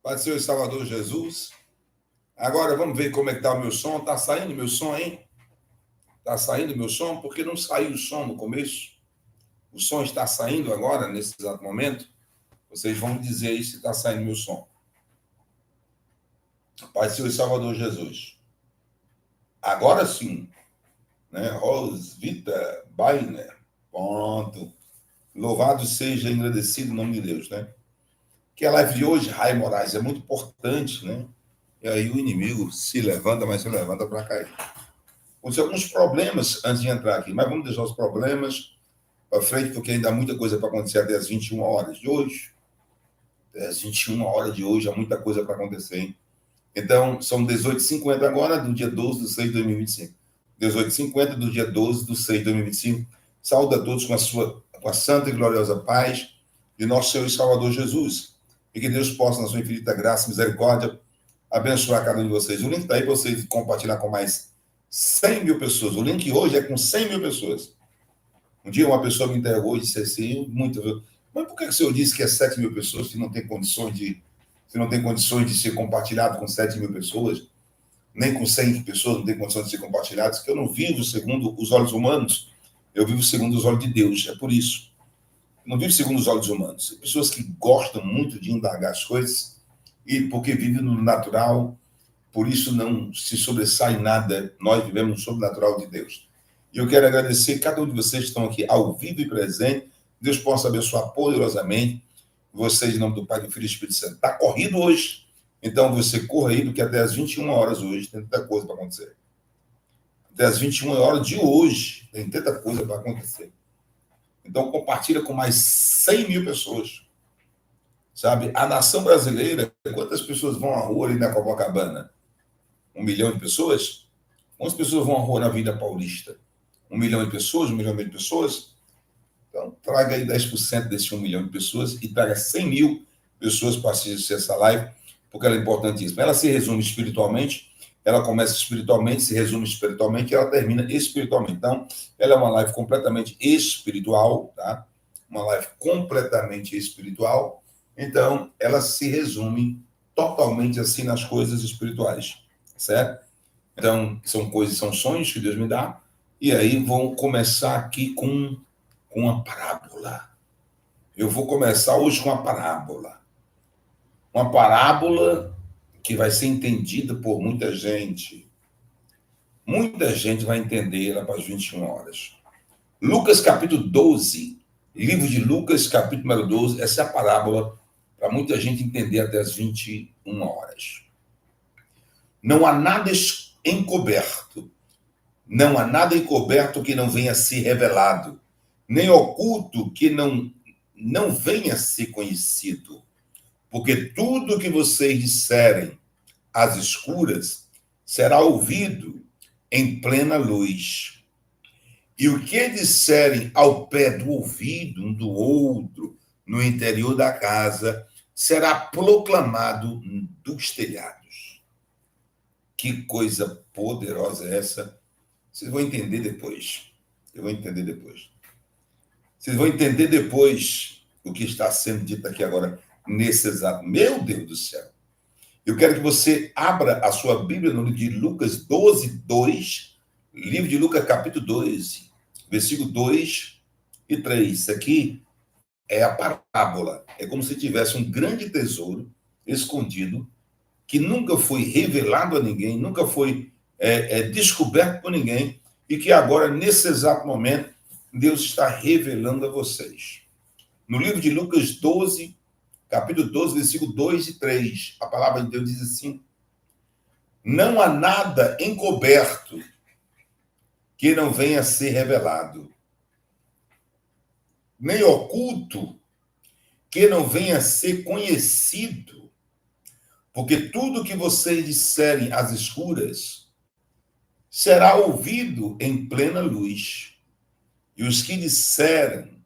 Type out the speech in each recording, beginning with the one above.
Pai do Senhor e Salvador Jesus. Agora vamos ver como é que está o meu som. Está saindo meu som, hein? Está saindo meu som? Porque não saiu o som no começo. O som está saindo agora, nesse exato momento. Vocês vão me dizer aí se está saindo meu som. Pai do Senhor e Salvador Jesus. Agora sim. Né? Rosvita Bainer. Pronto. Louvado seja, agradecido o nome de Deus, né? Que a live de hoje, Rai Moraes, é muito importante, né? E aí o inimigo se levanta, mas se levanta para cair. Aconteceu alguns problemas antes de entrar aqui, mas vamos deixar os problemas para frente, porque ainda há muita coisa para acontecer até as 21 horas de hoje. Até as 21 horas de hoje há muita coisa para acontecer, hein? Então, são 18h50 agora, do dia 12 de 6 de 2025. 18h50 do dia 12 de 6 de 2025. Saúde a todos com a santa e gloriosa paz de nosso Senhor e Salvador Jesus. E que Deus possa, na sua infinita graça e misericórdia, abençoar cada um de vocês. O link está aí para vocês compartilhar com mais 100 mil pessoas. O link hoje é com 100 mil pessoas. Um dia uma pessoa me interrogou e disse assim, muito, mas por que o senhor disse que é 7 mil pessoas se não tem condições de ser compartilhado com 7 mil pessoas, nem com 100 pessoas não tem condições de ser compartilhado? Porque eu não vivo segundo os olhos humanos, eu vivo segundo os olhos de Deus, é por isso. Eu não vivo segundo os olhos humanos. Tem pessoas que gostam muito de indagar as coisas, e porque vivem no natural, por isso não se sobressai nada, nós vivemos no sobrenatural de Deus. E eu quero agradecer a cada um de vocês que estão aqui ao vivo e presente. Deus possa abençoar poderosamente vocês, em nome do Pai, do Filho e do Espírito Santo. Está corrido hoje, então você corra aí, porque até as 21 horas hoje tem tanta coisa para acontecer. Até as 21 horas de hoje tem tanta coisa para acontecer. Então compartilha com mais 100 mil pessoas. Sabe, a nação brasileira, quantas pessoas vão à rua ali na Copacabana? 1 milhão de pessoas? Quantas pessoas vão à rua na Avenida Paulista? 1 milhão de pessoas? 1 milhão de pessoas? Então, traga aí 10% desse 1 milhão de pessoas e traga 100 mil pessoas para assistir essa live, porque ela é importantíssima. Ela se resume espiritualmente, ela começa espiritualmente, se resume espiritualmente e ela termina espiritualmente. Então, ela é uma live completamente espiritual, tá? Uma live completamente espiritual. Então, ela se resume totalmente assim nas coisas espirituais, certo? Então, são sonhos que Deus me dá. E aí, vão começar aqui com uma parábola. Eu vou começar hoje com uma parábola. Uma parábola que vai ser entendida por muita gente. Muita gente vai entender ela para as 21 horas. Lucas capítulo 12. Livro de Lucas, capítulo número 12. Essa é a parábola para muita gente entender até as 21 horas. Não há nada encoberto. Não há nada encoberto que não venha a ser revelado, nem oculto que não venha a ser conhecido. Porque tudo que vocês disserem às escuras será ouvido em plena luz. E o que disserem ao pé do ouvido um do outro, no interior da casa, será proclamado dos telhados. Que coisa poderosa é essa? Vocês vão entender depois. Eu vou entender depois. Vocês vão entender depois o que está sendo dito aqui agora, nesse exato. Meu Deus do céu. Eu quero que você abra a sua Bíblia no livro de Lucas 12, 2. Livro de Lucas, capítulo 12, versículo 2 e 3. Isso aqui é a parábola. É como se tivesse um grande tesouro escondido que nunca foi revelado a ninguém, nunca foi descoberto por ninguém, e que agora, nesse exato momento, Deus está revelando a vocês. No livro de Lucas 12, capítulo 12, versículo 2 e 3, a palavra de Deus diz assim: não há nada encoberto que não venha a ser revelado, nem oculto que não venha a ser conhecido, porque tudo que vocês disserem às escuras será ouvido em plena luz. E os que disserem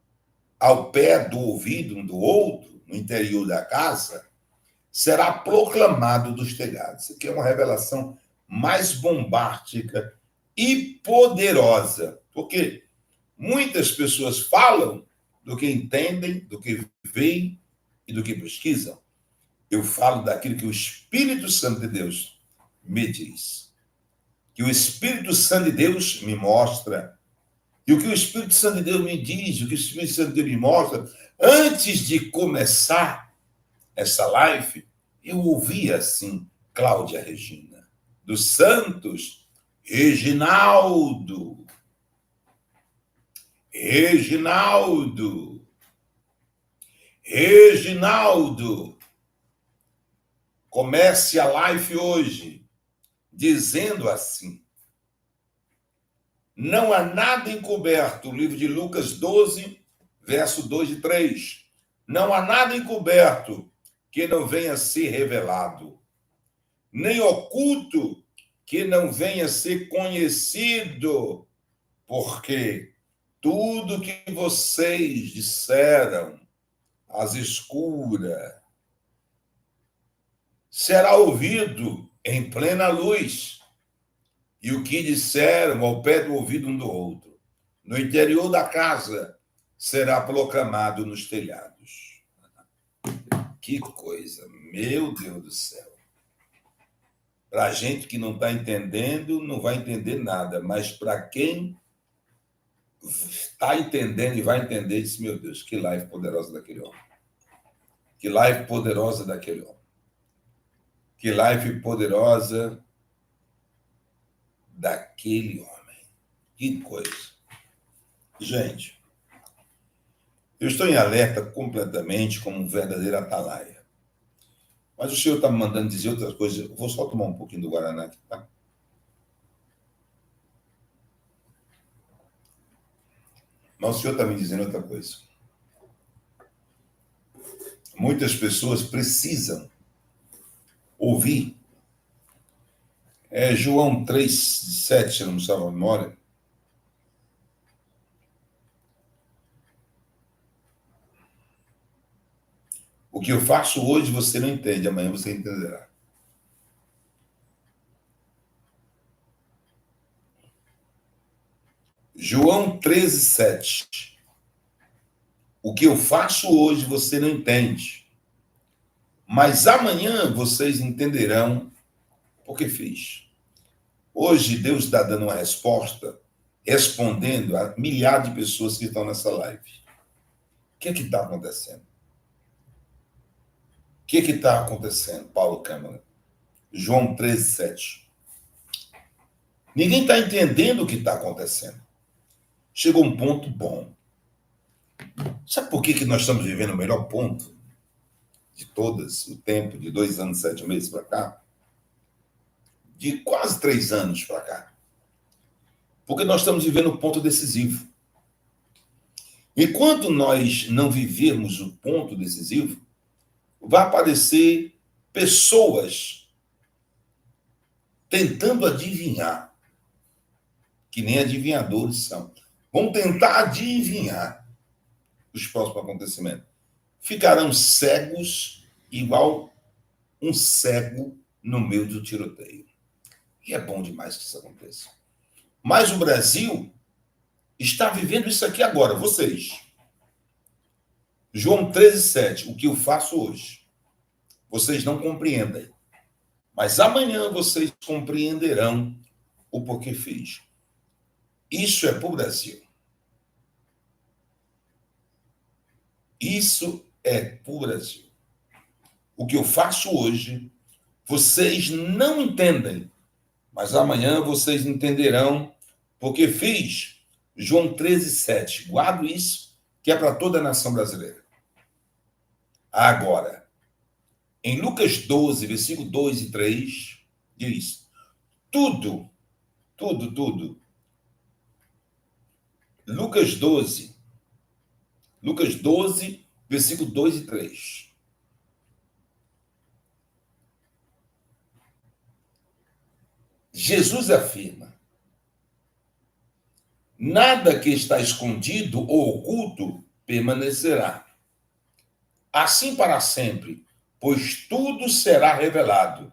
ao pé do ouvido um do outro, no interior da casa, será proclamado dos telhados. Isso aqui é uma revelação mais bombástica e poderosa, porque muitas pessoas falam do que entendem, do que veem e do que pesquisam. Eu falo daquilo que o Espírito Santo de Deus me diz. Que o Espírito Santo de Deus me mostra. E o que o Espírito Santo de Deus me diz, o que o Espírito Santo de Deus me mostra, antes de começar essa live, eu ouvi assim, Cláudia Regina, dos Santos, Reginaldo, Reginaldo, Reginaldo, comece a live hoje, dizendo assim, não há nada encoberto, o livro de Lucas 12, verso 2 e 3. Não há nada encoberto que não venha a ser revelado, nem oculto que não venha a ser conhecido, porque tudo que vocês disseram às escuras será ouvido em plena luz, e o que disseram ao pé do ouvido um do outro, no interior da casa, será proclamado nos telhados. Que coisa, meu Deus do céu. Para a gente que não está entendendo, não vai entender nada, mas para quem está entendendo e vai entender, diz, meu Deus, que live poderosa daquele homem. Que live poderosa daquele homem. Que live poderosa daquele homem. Que coisa. Gente, eu estou em alerta completamente como um verdadeiro atalaia. Mas o senhor está me mandando dizer outras coisas. Eu vou só tomar um pouquinho do Guaraná aqui, tá? Mas o senhor está me dizendo outra coisa. Muitas pessoas precisam ouvir. João 3,7, se não me salva a memória. O que eu faço hoje você não entende, amanhã você entenderá. João 13,7. O que eu faço hoje você não entende, mas amanhã vocês entenderão porque fiz. Hoje Deus está dando uma resposta, respondendo a milhares de pessoas que estão nessa live. O que está acontecendo? O que está acontecendo, Paulo Câmara? João 13,7. Ninguém está entendendo o que está acontecendo. Chegou um ponto bom. Sabe por que nós estamos vivendo o melhor ponto de todas, o tempo de 2 anos, 7 meses para cá? De quase 3 anos para cá. Porque nós estamos vivendo o ponto decisivo. Enquanto nós não vivermos o ponto decisivo, vai aparecer pessoas tentando adivinhar, que nem adivinhadores são. Vão tentar adivinhar os próximos acontecimentos. Ficarão cegos, igual um cego no meio do tiroteio. E é bom demais que isso aconteça. Mas o Brasil está vivendo isso aqui agora, vocês. João 13,7, o que eu faço hoje. Vocês não compreendem. Mas amanhã vocês compreenderão o porquê fiz. Isso é para o Brasil. Isso é para o Brasil. O que eu faço hoje, vocês não entendem. Mas amanhã vocês entenderão porque fiz. João 13,7. Guardo isso, que é para toda a nação brasileira. Agora, em Lucas 12, versículo 2 e 3, diz, tudo. Lucas 12, versículo 2 e 3. Jesus afirma, nada que está escondido ou oculto permanecerá. Assim para sempre, pois tudo será revelado.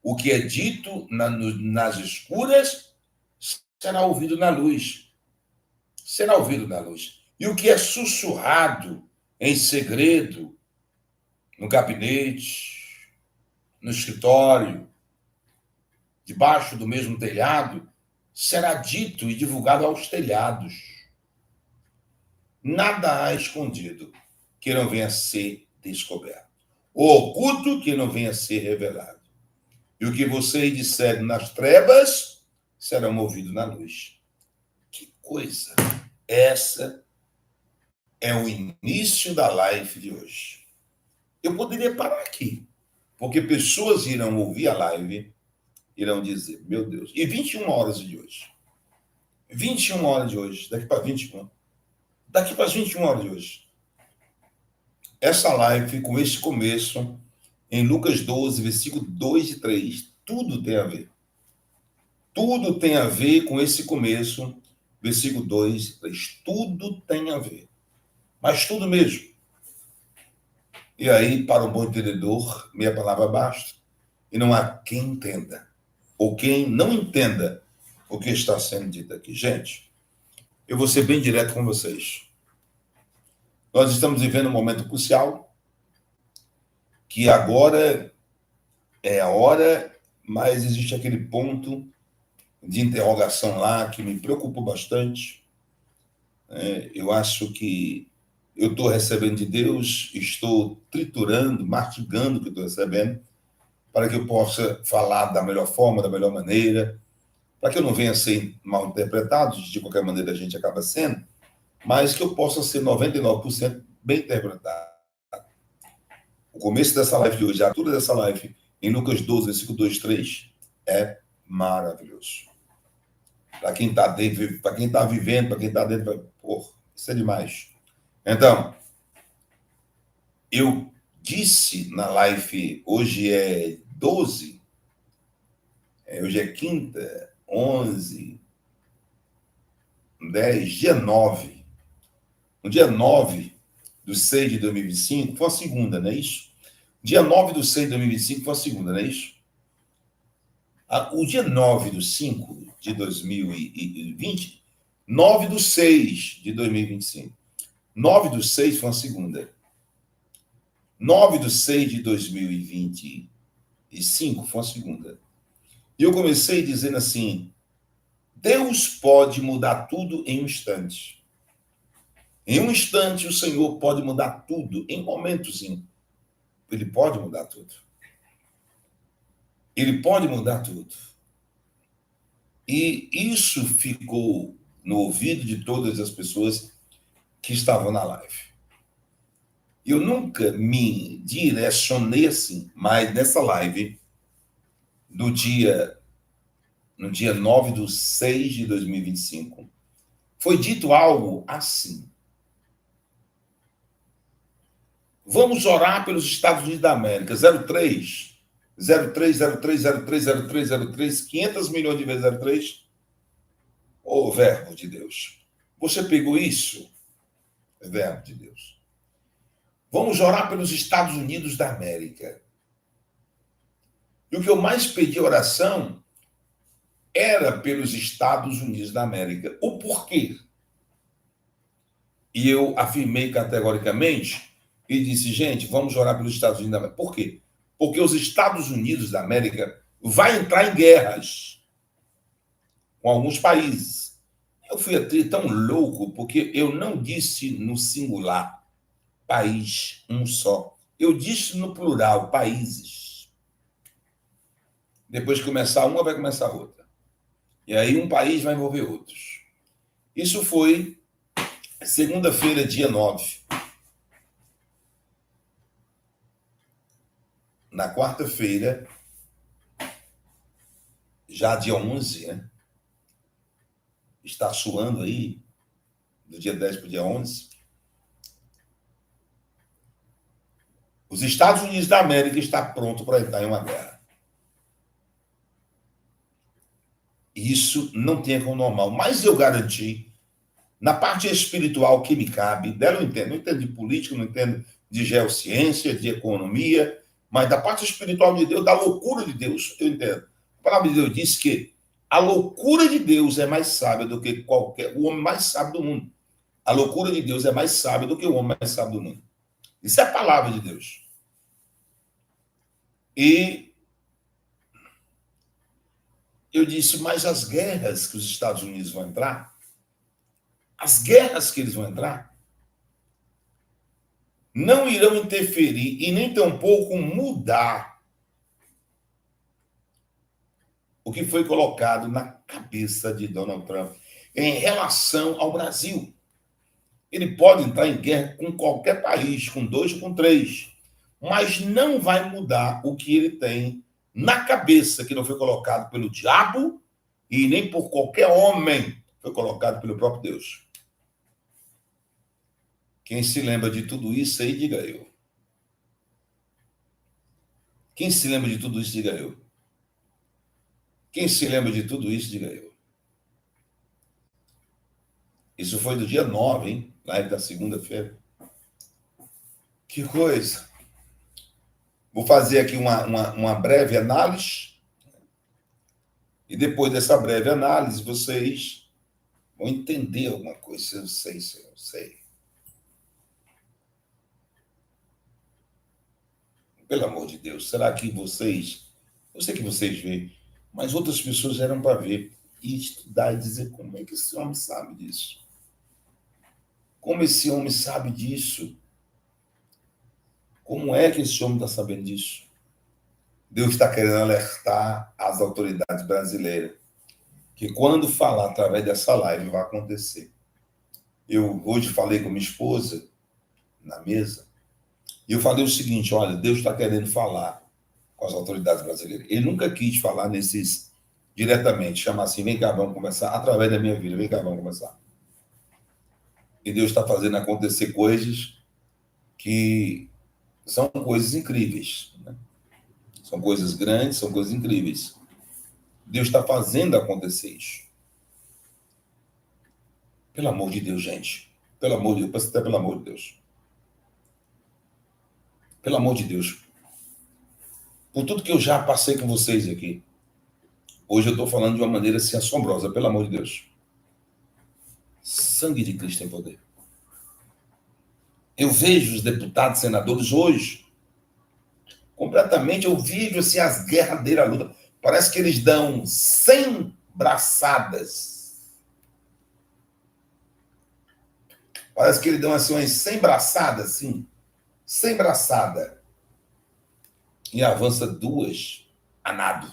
O que é dito nas escuras será ouvido na luz. Será ouvido na luz. E o que é sussurrado em segredo no gabinete, no escritório, debaixo do mesmo telhado, será dito e divulgado aos telhados. Nada há escondido que não venha a ser descoberto. O oculto que não venha a ser revelado. E o que vocês disserem nas trevas será movido na luz. Que coisa! Essa é o início da live de hoje. Eu poderia parar aqui, porque pessoas irão ouvir a live, irão dizer, meu Deus, e 21 horas de hoje. 21 horas de hoje, daqui para 21. Daqui para as 21 horas de hoje. Essa live com esse começo, em Lucas 12, versículo 2 e 3, tudo tem a ver. Tudo tem a ver com esse começo, versículo 2 e 3. Tudo tem a ver. Mas tudo mesmo. E aí, para um bom entendedor, minha palavra basta. E não há quem entenda, ou quem não entenda o que está sendo dito aqui. Gente, eu vou ser bem direto com vocês. Nós estamos vivendo um momento crucial, que agora é a hora, mas existe aquele ponto de interrogação lá que me preocupou bastante. Eu acho que eu estou recebendo de Deus, estou triturando, mastigando o que estou recebendo, para que eu possa falar da melhor forma, da melhor maneira, para que eu não venha a ser mal interpretado, de qualquer maneira a gente acaba sendo, mas que eu possa ser 99% bem interpretado. O começo dessa live de hoje, a abertura dessa live, em Lucas 12, versículo 2, 3, é maravilhoso. Para quem está dentro, para quem está vivendo, para quem está dentro, porra, isso é demais. Então, eu disse na live, hoje é 12, hoje é quinta, 11, 10, dia 9. No dia 9 do 6 de 2025, foi a segunda, não é isso? Dia 9 do 6 de 2025 foi a segunda, não é isso? O dia 9 do 5 de 2020, 9 do 6 de 2025. 9 do 6 foi a segunda. 9 do 6 de 2025 foi a segunda. E eu comecei dizendo assim, Deus pode mudar tudo em um instante. Em um instante, o Senhor pode mudar tudo, em momentozinho. Ele pode mudar tudo. Ele pode mudar tudo. E isso ficou no ouvido de todas as pessoas que estavam na live. Eu nunca me direcionei assim, mas nessa live, no dia 9 de 6 de 2025, foi dito algo assim. Vamos orar pelos Estados Unidos da América, 03, 03, 03, 03, 03, 03, 500 milhões de vezes 03. Ô, verbo de Deus. Você pegou isso? Verbo de Deus. Vamos orar pelos Estados Unidos da América. E o que eu mais pedi oração era pelos Estados Unidos da América. O porquê? E eu afirmei categoricamente e disse, gente, vamos orar pelos Estados Unidos da América. Por quê? Porque os Estados Unidos da América vai entrar em guerras com alguns países. Eu fui até tão louco porque eu não disse no singular, país, um só. Eu disse no plural, países. Depois que começar uma, vai começar outra. E aí um país vai envolver outros. Isso foi segunda-feira, dia 9. Na quarta-feira, já dia 11, né? Está suando aí, do dia 10 para o dia 11. Os Estados Unidos da América estão prontos para entrar em uma guerra. Isso não tem como normal. Mas eu garanti, na parte espiritual que me cabe, dela eu entendo. Não entendo de política, não entendo de geociência, de economia, mas da parte espiritual de Deus, da loucura de Deus, eu entendo. A palavra de Deus diz que a loucura de Deus é mais sábia do que o homem mais sábio do mundo. A loucura de Deus é mais sábia do que o homem mais sábio do mundo. Isso é a palavra de Deus. E eu disse, mas as guerras que os Estados Unidos vão entrar, as guerras que eles vão entrar, não irão interferir e nem tampouco mudar o que foi colocado na cabeça de Donald Trump em relação ao Brasil. Ele pode entrar em guerra com qualquer país, com 2 ou com 3, mas não vai mudar o que ele tem na cabeça, que não foi colocado pelo diabo e nem por qualquer homem, foi colocado pelo próprio Deus. Quem se lembra de tudo isso aí, diga eu. Quem se lembra de tudo isso, diga eu. Quem se lembra de tudo isso, diga eu. Isso foi do dia 9, hein? Live da segunda-feira. Que coisa. Vou fazer aqui uma breve análise. E depois dessa breve análise, vocês vão entender alguma coisa. Eu sei, senhor, eu sei. Pelo amor de Deus, será que vocês... Eu sei que vocês veem, mas outras pessoas eram para ver e estudar e dizer como é que esse homem sabe disso. Como esse homem sabe disso? Como é que esse homem está sabendo disso? Deus está querendo alertar as autoridades brasileiras que quando falar através dessa live vai acontecer. Eu hoje falei com minha esposa na mesa e eu falei o seguinte, olha, Deus está querendo falar com as autoridades brasileiras. Ele nunca quis falar nesses diretamente, chamar assim, vem cá, vamos conversar, através da minha vida, vem cá, vamos conversar. E Deus está fazendo acontecer coisas que são coisas incríveis, né? São coisas grandes, são coisas incríveis. Deus está fazendo acontecer isso. Pelo amor de Deus, gente. Pelo amor de Deus, até pelo amor de Deus. Pelo amor de Deus. Por tudo que eu já passei com vocês aqui, hoje eu estou falando de uma maneira assim assombrosa, pelo amor de Deus. Sangue de Cristo tem poder. Eu vejo os deputados, senadores hoje, completamente, eu vejo assim, as guerras dele, a luta. Parece que eles dão 100 braçadas. Parece que eles dão assim, umas 100 braçadas, assim. 100 braçadas. E avança 2 a nado.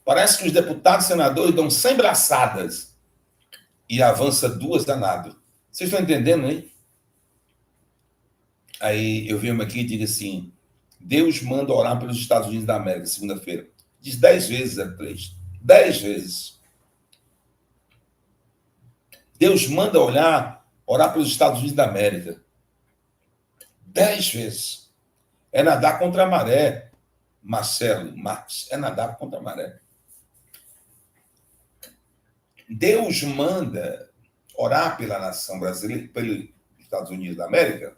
Parece que os deputados e senadores dão 100 braçadas e avança 2 a nado. Vocês estão entendendo, hein? Aí eu venho aqui e digo assim, Deus manda orar pelos Estados Unidos da América, segunda-feira. Diz 10 vezes, 3. 10 vezes. Deus manda orar pelos Estados Unidos da América. 10 vezes. É nadar contra a maré, Marcelo Marques. É nadar contra a maré. Deus manda orar pela nação brasileira, pelos Estados Unidos da América.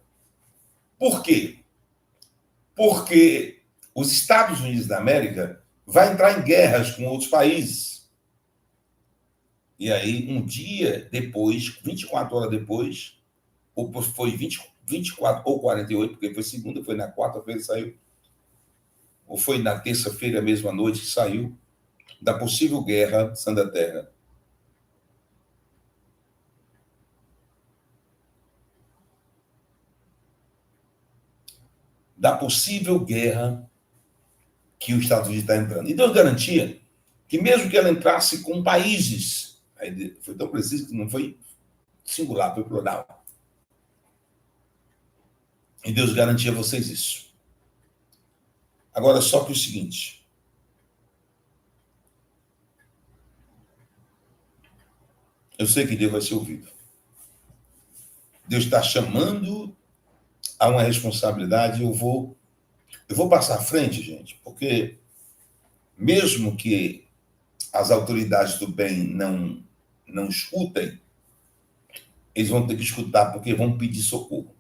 Por quê? Porque os Estados Unidos da América vai entrar em guerras com outros países. E aí, um dia depois, 24 horas depois, ou foi 24 ou 48, porque foi segunda, foi na quarta-feira que saiu, ou foi na terça-feira, mesma noite, que saiu, da possível guerra Santa Terra. Da possível guerra que os Estados Unidos está entrando. E Deus garantia que mesmo que ela entrasse com países, aí foi tão preciso que não foi singular, foi plural. E Deus garantia a vocês isso. Agora, só que o seguinte, eu sei que Deus vai ser ouvido. Deus está chamando a uma responsabilidade, eu vou passar à frente, gente, porque mesmo que as autoridades do bem não escutem, eles vão ter que escutar, porque vão pedir socorro.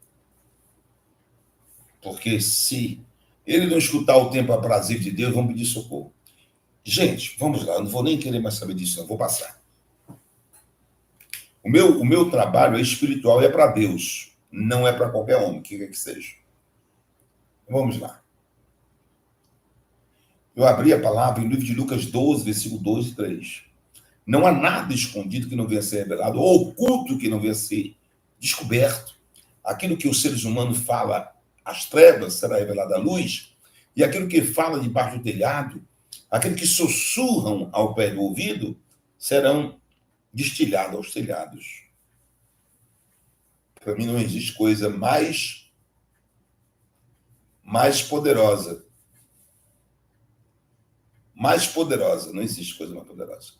Porque se ele não escutar o tempo aprazível de Deus, vão pedir socorro. Gente, vamos lá, eu não vou nem querer mais saber disso, não, vou passar. O meu trabalho é espiritual e é para Deus, não é para qualquer homem, que quer que seja. Vamos lá. Eu abri a palavra em livro de Lucas 12, versículo 2 e 3. Não há nada escondido que não venha a ser revelado, ou oculto que não venha a ser descoberto. Aquilo que os seres humanos falam às trevas será revelado à luz, e aquilo que fala debaixo do telhado, aquilo que sussurram ao pé do ouvido, serão destilados aos telhados. Para mim não existe coisa mais poderosa. Mais poderosa, não existe coisa mais poderosa.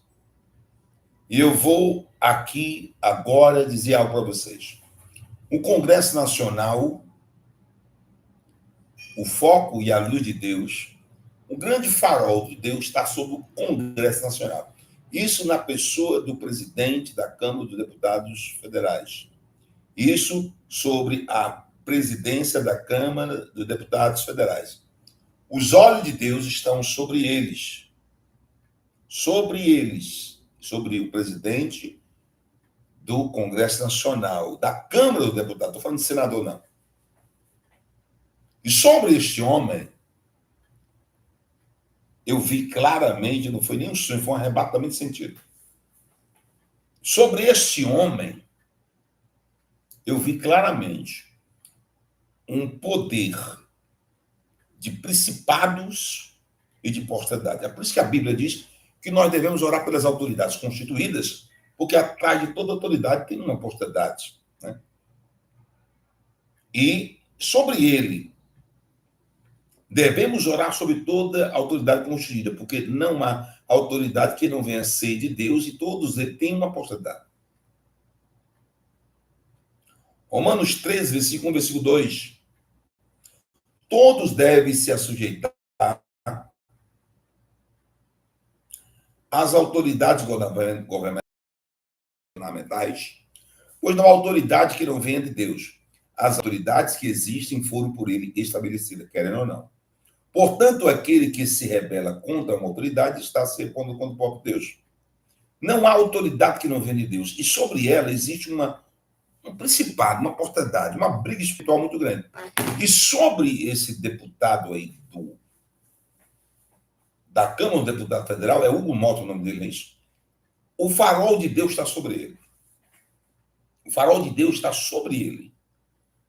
E eu vou aqui agora dizer algo para vocês. O Congresso Nacional, o foco e a luz de Deus, o grande farol de Deus está sobre o Congresso Nacional. Isso na pessoa do presidente da Câmara dos Deputados Federais. Isso sobre a presidência da Câmara dos Deputados Federais. Os olhos de Deus estão sobre eles. Sobre o presidente do Congresso Nacional, da Câmara dos Deputados. Estou falando de senador, não. E sobre este homem, eu vi claramente, não foi nem um sonho, foi um arrebatamento de sentido. Sobre este homem, eu vi claramente um poder de principados e de potestade. É por isso que a Bíblia diz que nós devemos orar pelas autoridades constituídas, porque atrás de toda autoridade tem uma potestade. Né? E sobre ele, devemos orar sobre toda autoridade constituída, porque não há autoridade que não venha a ser de Deus e todos eles têm uma potestade. Romanos 13, versículo 1, versículo 2. Todos devem se sujeitar às autoridades governamentais, pois não há autoridade que não venha de Deus. As autoridades que existem foram por ele estabelecidas, querendo ou não. Portanto, aquele que se rebela contra uma autoridade está se repondo contra o próprio Deus. Não há autoridade que não venha de Deus. E sobre ela existe um principado, uma potestade, uma briga espiritual muito grande. E sobre esse deputado aí da Câmara do Deputado Federal, é Hugo Mota o nome dele, não é isso? O farol de Deus está sobre ele. O farol de Deus está sobre ele.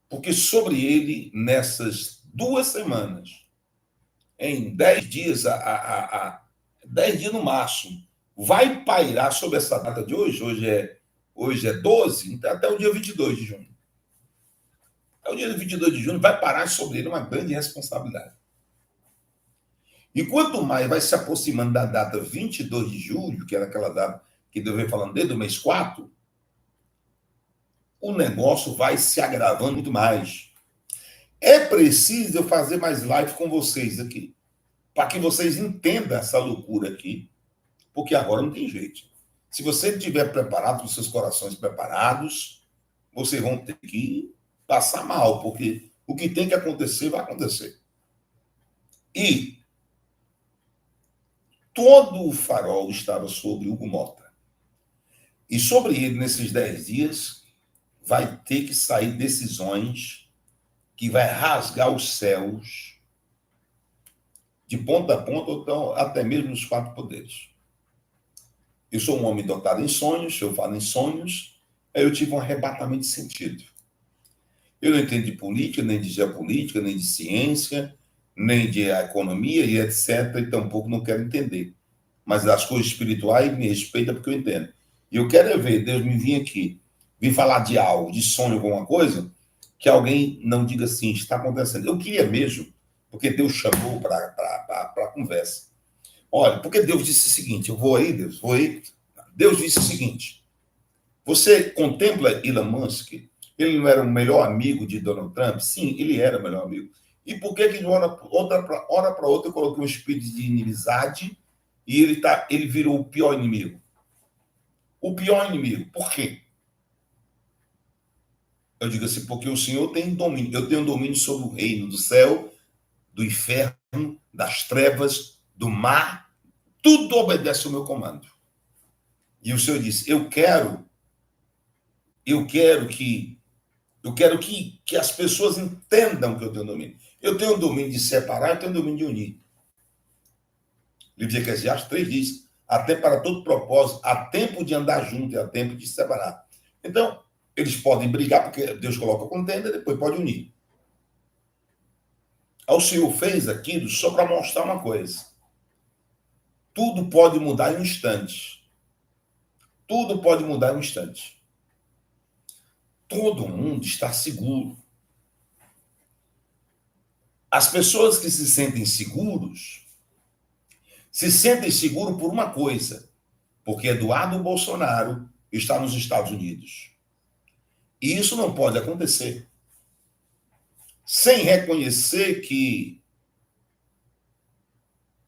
Porque sobre ele, nessas 2 semanas, em 10 dias, 10 dias no máximo, vai pairar sobre essa data de hoje. Hoje é 12, então até o dia 22 de junho. Até o dia 22 de junho vai parar sobre ele uma grande responsabilidade. E quanto mais vai se aproximando da data 22 de julho, que era aquela data que eu venho falando desde o mês 4, o negócio vai se agravando muito mais. É preciso eu fazer mais live com vocês aqui, para que vocês entendam essa loucura aqui, porque agora não tem jeito. Se você estiver preparado, com seus corações preparados, vocês vão ter que passar mal, porque o que tem que acontecer, vai acontecer. E todo o farol estava sobre Hugo Mota. E sobre ele, nesses 10 dias, vai ter que sair decisões que vai rasgar os céus de ponta a ponta, ou então, até mesmo nos 4 poderes. Eu sou um homem dotado em sonhos, eu falo em sonhos, aí eu tive um arrebatamento de sentido. Eu não entendo de política, nem de geopolítica, nem de ciência, nem de economia e etc. E tampouco não quero entender. Mas as coisas espirituais me respeita porque eu entendo. E eu quero ver Deus me vir aqui, vir falar de algo, de sonho, alguma coisa, que alguém não diga assim, está acontecendo. Eu queria mesmo, porque Deus chamou para a conversa. Olha, porque Deus disse o seguinte, eu vou aí, Deus, vou aí. Deus disse o seguinte, você contempla Elon Musk? Ele não era o melhor amigo de Donald Trump? Sim, ele era o melhor amigo. E por que de hora para outra eu coloquei um espírito de inimizade e ele virou o pior inimigo? O pior inimigo. Por quê? Eu digo assim, porque o Senhor tem domínio. Eu tenho domínio sobre o reino do céu, do inferno, das trevas, do mar. Tudo obedece ao meu comando. E o Senhor disse, eu quero que as pessoas entendam que eu tenho domínio. Eu tenho o domínio de separar, eu tenho o domínio de unir. livro de Eclesiastes 3 diz: há tempo para todo propósito, há tempo de andar junto e há tempo de se separar. Então, eles podem brigar, porque Deus coloca contenda, depois pode unir. O Senhor fez aquilo só para mostrar uma coisa. Tudo pode mudar em um instante. Tudo pode mudar em um instante. Todo mundo está seguro. As pessoas que se sentem seguros por uma coisa, porque Eduardo Bolsonaro está nos Estados Unidos. E isso não pode acontecer sem reconhecer que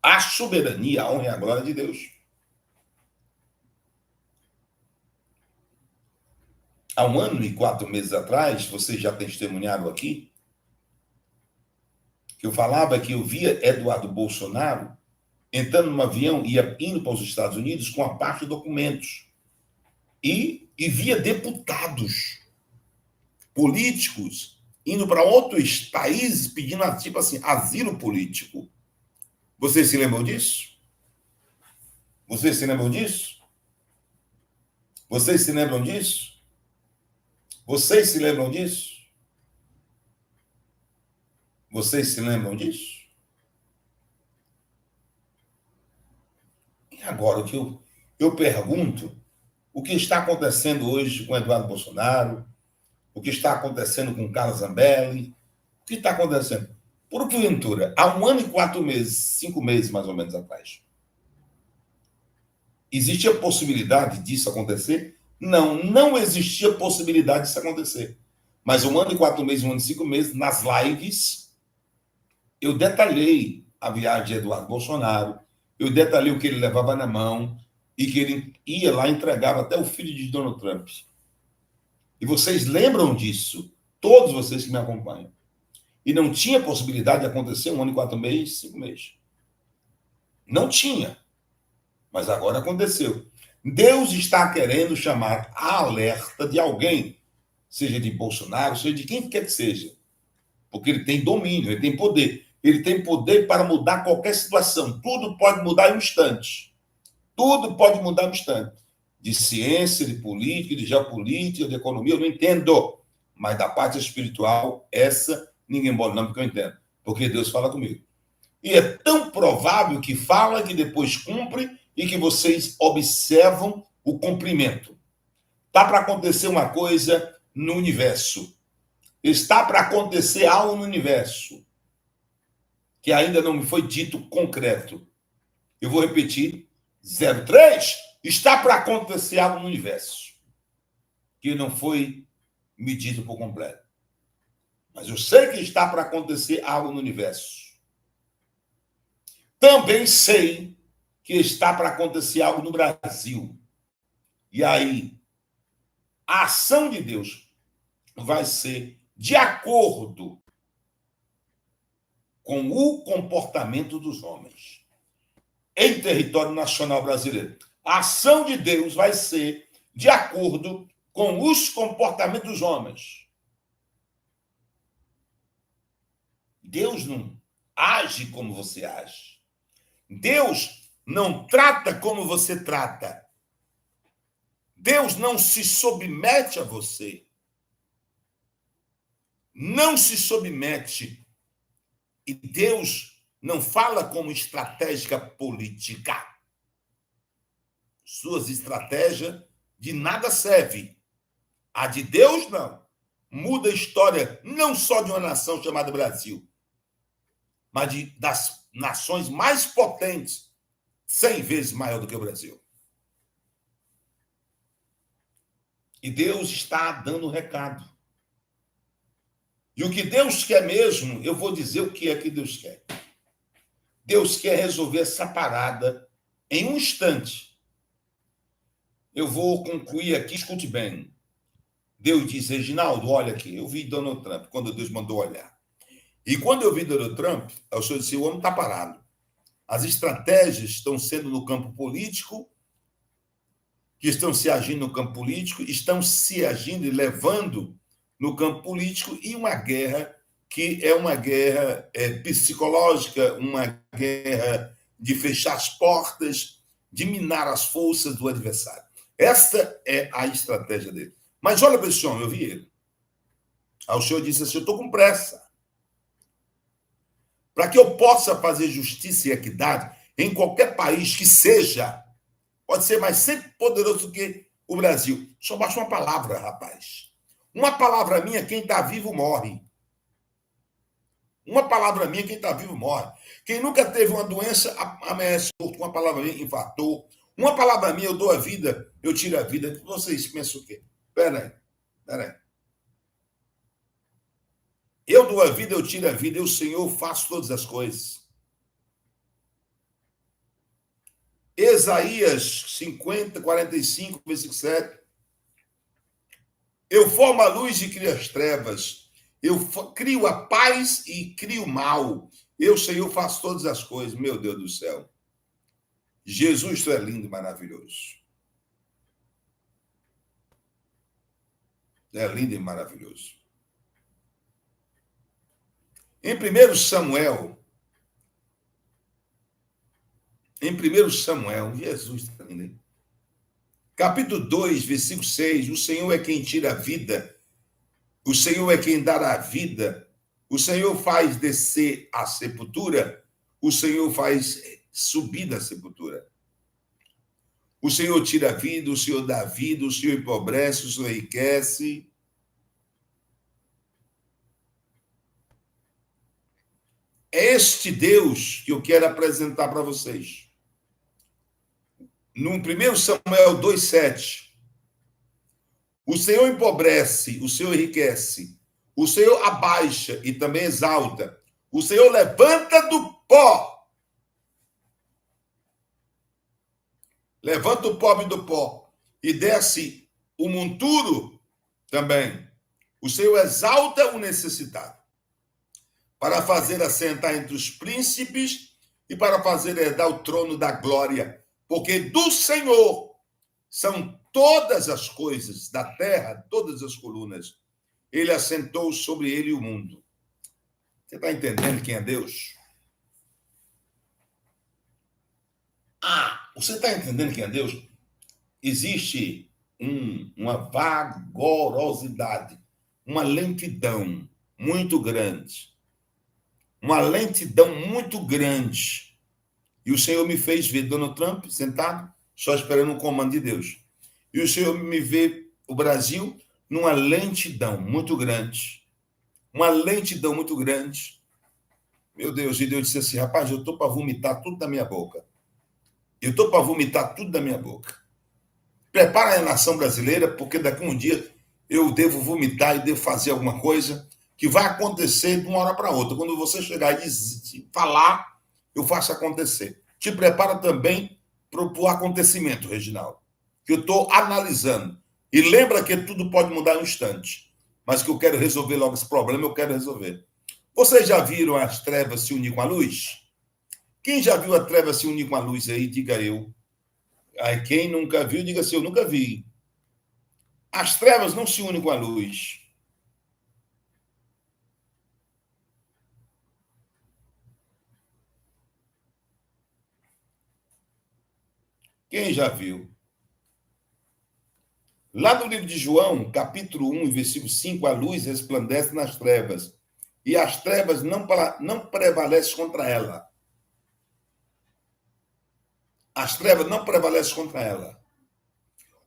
a soberania, a honra e a glória de Deus. Há 1 ano e 4 meses atrás, vocês já testemunharam aqui, que eu falava que eu via Eduardo Bolsonaro entrando num avião e indo para os Estados Unidos com a parte de documentos. E via deputados políticos indo para outros países pedindo, tipo assim, asilo político. Vocês se lembram disso? Vocês se lembram disso? Vocês se lembram disso? Vocês se lembram disso? Vocês se lembram disso? E agora, o que eu pergunto, o que está acontecendo hoje com Eduardo Bolsonaro? O que está acontecendo com Carla Zambelli? O que está acontecendo? Porventura, há 1 ano e 4 meses, 5 meses mais ou menos atrás, existia possibilidade disso acontecer? Não existia possibilidade disso acontecer. Mas 1 ano e 4 meses, 1 ano e 5 meses, nas lives, eu detalhei a viagem de Eduardo Bolsonaro, eu detalhei o que ele levava na mão e que ele ia lá e entregava até o filho de Donald Trump. E vocês lembram disso, todos vocês que me acompanham. E não tinha possibilidade de acontecer 1 ano e 4 meses, 5 meses. Não tinha. Mas agora aconteceu. Deus está querendo chamar a alerta de alguém, seja de Bolsonaro, seja de quem quer que seja. Porque ele tem domínio, ele tem poder. Ele tem poder para mudar qualquer situação. Tudo pode mudar em um instante. Tudo pode mudar em um instante. De ciência, de política, de geopolítica, de economia, eu não entendo. Mas da parte espiritual, essa ninguém pode não, porque eu entendo. Porque Deus fala comigo. E é tão provável que fala, que depois cumpre, e que vocês observam o cumprimento. Está para acontecer uma coisa no universo. Está para acontecer algo no universo que ainda não me foi dito concreto. Eu vou repetir. 03, está para acontecer algo no universo que não foi medido por completo. Mas eu sei que está para acontecer algo no universo. Também sei que está para acontecer algo no Brasil. E aí, a ação de Deus vai ser de acordo com o comportamento dos homens em território nacional brasileiro. A ação de Deus vai ser de acordo com os comportamentos dos homens. Deus não age como você age. Deus não trata como você trata. Deus não se submete a você. Não se submete. E Deus não fala como estratégia política. Suas estratégias de nada servem. A de Deus, não. Muda a história não só de uma nação chamada Brasil, mas das nações mais potentes, 100 vezes maior do que o Brasil. E Deus está dando recado. E o que Deus quer mesmo, eu vou dizer o que é que Deus quer. Deus quer resolver essa parada em um instante. Eu vou concluir aqui, escute bem. Deus diz, Reginaldo, olha aqui, eu vi Donald Trump, quando Deus mandou olhar. E quando eu vi Donald Trump, o Senhor disse, o homem está parado. As estratégias estão sendo no campo político, que estão se agindo no campo político, estão se agindo e levando no campo político, e uma guerra que é uma guerra psicológica, uma guerra de fechar as portas, de minar as forças do adversário. Esta é a estratégia dele. Mas olha para esse homem, eu vi ele. Aí o Senhor disse assim: eu estou com pressa. Para que eu possa fazer justiça e equidade em qualquer país que seja, pode ser mais sempre poderoso do que o Brasil. Só basta uma palavra, rapaz. Uma palavra minha, quem está vivo morre. Uma palavra minha, quem está vivo morre. Quem nunca teve uma doença, amanhece morto. Uma palavra minha, infartou. Uma palavra minha, eu dou a vida, eu tiro a vida. Vocês pensam o quê? Espera aí. Eu dou a vida, eu tiro a vida, eu, Senhor, faço todas as coisas. Isaías 50, 45, versículo 7. Eu formo a luz e crio as trevas. Eu crio a paz e crio o mal. Eu, Senhor, faço todas as coisas. Meu Deus do céu. Jesus, tu é lindo e maravilhoso. É lindo e maravilhoso. Em 1 Samuel, Jesus está lindo, hein? Capítulo 2, versículo 6, o Senhor é quem tira a vida, o Senhor é quem dá a vida, o Senhor faz descer a sepultura, o Senhor faz subir da sepultura. O Senhor tira a vida, o Senhor dá a vida, o Senhor empobrece, o Senhor enriquece. É este Deus que eu quero apresentar para vocês. No 1 Samuel 2,7, o Senhor empobrece, o Senhor enriquece, o Senhor abaixa e também exalta, o Senhor levanta do pó. Levanta o pobre do pó e desce o monturo também. O Senhor exalta o necessitado para fazer assentar entre os príncipes e para fazer herdar o trono da glória. Porque do Senhor são todas as coisas da terra, todas as colunas. Ele assentou sobre ele o mundo. Você está entendendo quem é Deus? Você está entendendo quem é Deus? Existe uma vagarosidade, uma lentidão muito grande. Uma lentidão muito grande. E o Senhor me fez ver Donald Trump sentado, só esperando o comando de Deus. E o Senhor me vê o Brasil numa lentidão muito grande. Uma lentidão muito grande. Meu Deus, e Deus disse assim: rapaz, eu estou para vomitar tudo da minha boca. Prepara a nação brasileira, porque daqui a um dia eu devo vomitar e devo fazer alguma coisa que vai acontecer de uma hora para outra. Quando você chegar e falar, eu faço acontecer. Te prepara também para o acontecimento, Reginaldo, que eu estou analisando. E lembra que tudo pode mudar em um instante, mas que eu quero resolver logo esse problema, eu quero resolver. Vocês já viram as trevas se unir com a luz? Quem já viu a treva se unir com a luz aí, diga eu. Aí quem nunca viu, diga assim: eu nunca vi. As trevas não se unem com a luz. Quem já viu? Lá no livro de João, capítulo 1, versículo 5, a luz resplandece nas trevas, e as trevas não prevalecem contra ela. As trevas não prevalecem contra ela.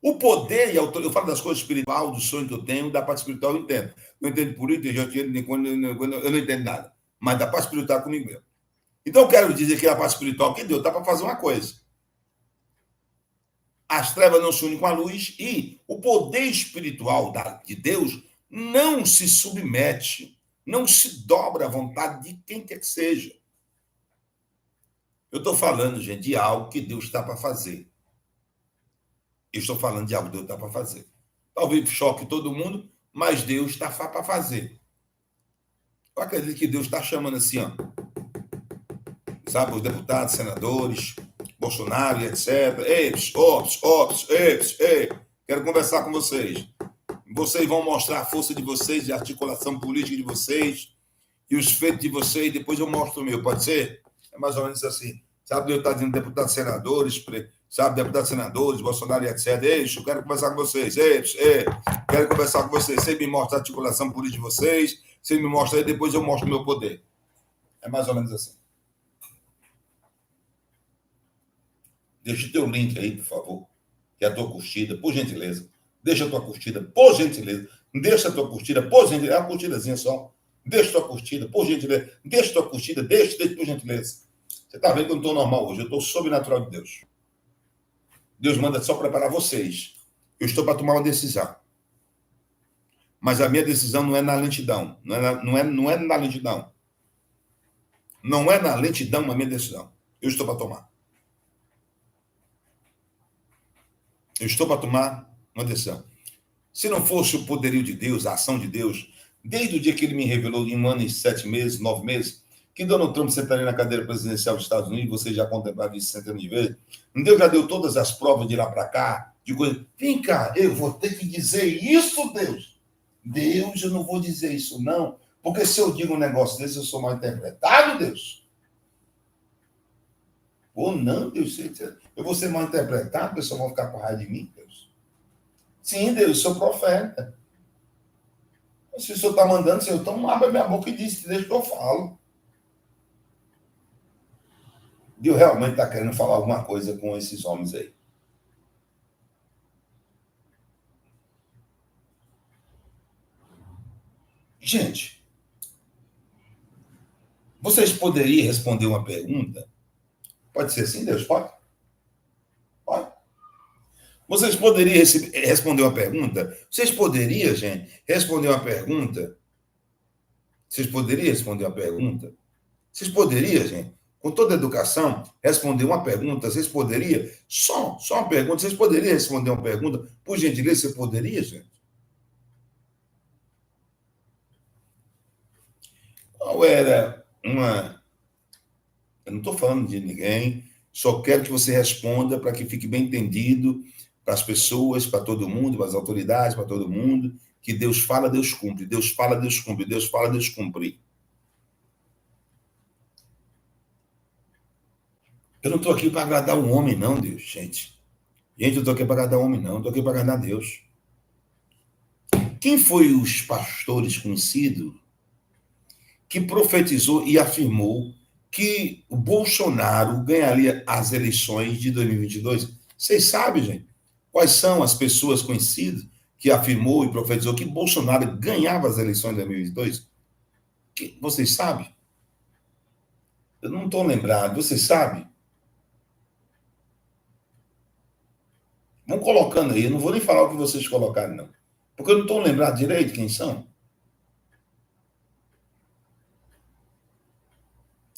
O poder e a autoridade, eu falo das coisas espirituais, do sonho que eu tenho, da parte espiritual eu entendo. Não entendo política, eu não entendo nada. Mas da parte espiritual comigo mesmo. Então eu quero dizer que a parte espiritual que Deus dá para fazer uma coisa. As trevas não se unem com a luz e o poder espiritual de Deus não se submete, não se dobra à vontade de quem quer que seja. Eu estou falando, gente, de algo que Deus está para fazer. Eu estou falando de algo que Deus está para fazer. Talvez choque todo mundo, mas Deus está para fazer. Eu acredito que Deus está chamando assim, ó, sabe, os deputados, senadores, Bolsonaro e etc. Quero conversar com vocês. Vocês vão mostrar a força de vocês, de articulação política de vocês e os feitos de vocês, depois eu mostro o meu, pode ser? É mais ou menos assim. Sabe, Deus está dizendo deputados, senadores, sabe, deputados, senadores, Bolsonaro e etc. Ei, eu quero conversar com vocês. Ei, quero conversar com vocês. Você me mostra a articulação política de vocês, você me mostra aí, depois eu mostro o meu poder. É mais ou menos assim. Deixa o teu link aí, por favor, que é a tua curtida, por gentileza. Deixa a tua curtida, por gentileza. Deixa a tua curtida, por gentileza. É uma curtidazinha só. Deixa a tua curtida, por gentileza. Deixa a tua curtida, deixa, por gentileza. Você está vendo que eu não estou normal hoje, eu estou sobrenatural de Deus. Deus manda só preparar vocês. Eu estou para tomar uma decisão. Mas a minha decisão não é na lentidão. Não é na lentidão. Não é na lentidão a minha decisão. Eu estou para tomar. Eu estou para tomar uma decisão. Se não fosse o poderio de Deus, a ação de Deus, desde o dia que ele me revelou em 1 ano e 7 meses, 9 meses, que Donald Trump sentaria na cadeira presidencial dos Estados Unidos, vocês já contemplaram isso centenas de vezes. Deus já deu todas as provas de lá para cá, de coisa. Vem cá, eu vou ter que dizer isso, Deus. Deus, eu não vou dizer isso, não. Porque se eu digo um negócio desse, eu sou mal interpretado, Deus. Ou não, Deus. Eu vou ser mal interpretado, o pessoal vai ficar com raiva de mim, Deus. Sim, Deus, eu sou profeta. Se o senhor está mandando, senhor, então abre a minha boca e diz, deixa que eu falo. Deus realmente está querendo falar alguma coisa com esses homens aí. Gente, vocês poderiam responder uma pergunta? Pode ser assim, Deus? Pode? Pode. Vocês poderiam responder uma pergunta? Vocês poderiam, gente, responder uma pergunta? Vocês poderiam responder uma pergunta? Vocês poderiam, gente, com toda a educação, responder uma pergunta? Vocês poderiam? Só uma pergunta. Vocês poderiam responder uma pergunta? Por gentileza, você poderia, gente? Qual era uma... Eu não estou falando de ninguém, só quero que você responda para que fique bem entendido para as pessoas, para todo mundo, para as autoridades, para todo mundo, que Deus fala, Deus cumpre, Deus fala, Deus cumpre, Deus fala, Deus cumpre. Eu não estou aqui para agradar um homem, não, Deus, gente. Gente, eu estou aqui para agradar um homem, não. Eu estou aqui para agradar Deus. Quem foi os pastores conhecidos que profetizou e afirmou que o Bolsonaro ganharia as eleições de 2022? Vocês sabem, gente, quais são as pessoas conhecidas que afirmou e profetizou que Bolsonaro ganhava as eleições de 2022? Vocês sabem? Eu não estou lembrado. Vocês sabem? Vão colocando aí. Eu não vou nem falar o que vocês colocaram, não. Porque eu não estou lembrado direito quem são.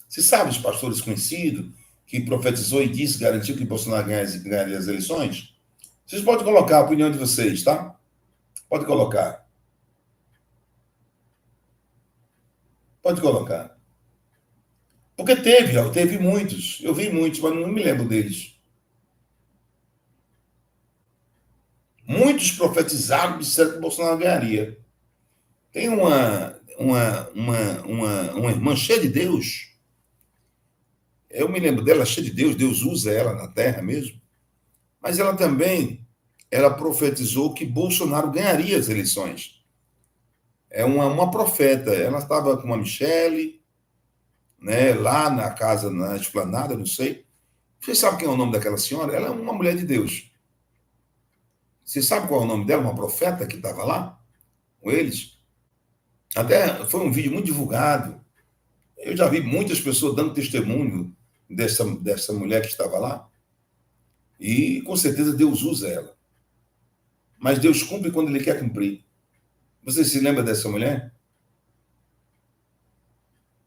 Você sabe os pastores conhecidos que profetizou e disse, garantiu que Bolsonaro ganharia as eleições? Vocês podem colocar a opinião de vocês, tá? Pode colocar. Pode colocar. Porque teve muitos. Eu vi muitos, mas não me lembro deles. Muitos profetizaram e disseram que Bolsonaro ganharia. Tem uma irmã cheia de Deus. Eu me lembro dela cheia de Deus. Deus usa ela na terra mesmo. Mas ela profetizou que Bolsonaro ganharia as eleições. É uma profeta. Ela estava com uma Michele, né, lá na casa, na esplanada, não sei. Você sabe quem é o nome daquela senhora? Ela é uma mulher de Deus. Você sabe qual é o nome dela? Uma profeta que estava lá com eles? Até foi um vídeo muito divulgado. Eu já vi muitas pessoas dando testemunho dessa mulher que estava lá. E, com certeza, Deus usa ela. Mas Deus cumpre quando Ele quer cumprir. Você se lembra dessa mulher?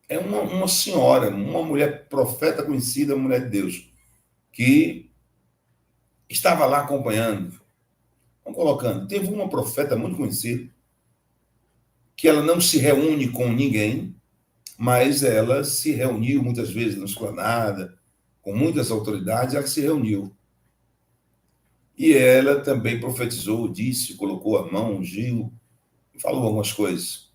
É uma senhora, uma mulher profeta conhecida, mulher de Deus, que estava lá acompanhando. Vamos colocando. Teve uma profeta muito conhecida, que ela não se reúne com ninguém, mas ela se reuniu muitas vezes na esplanada, com muitas autoridades, ela se reuniu. E ela também profetizou, disse, colocou a mão, ungiu, falou algumas coisas.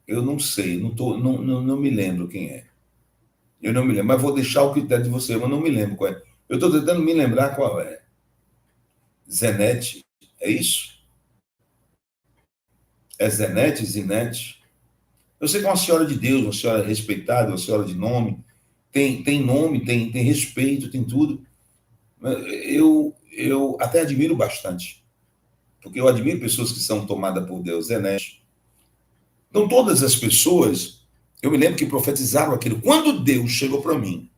Eu não sei, não me lembro quem é. Eu não me lembro, mas vou deixar o critério de você, mas não me lembro qual é. Eu estou tentando me lembrar qual é. Zenete, é isso? É Zenete, Zinete? Eu sei que é uma senhora de Deus, uma senhora respeitada, uma senhora de nome, tem nome, tem respeito, tem tudo. Eu até admiro bastante, porque eu admiro pessoas que são tomadas por Deus, Zenete. Então, todas as pessoas, eu me lembro que profetizaram aquilo. Quando Deus chegou para mim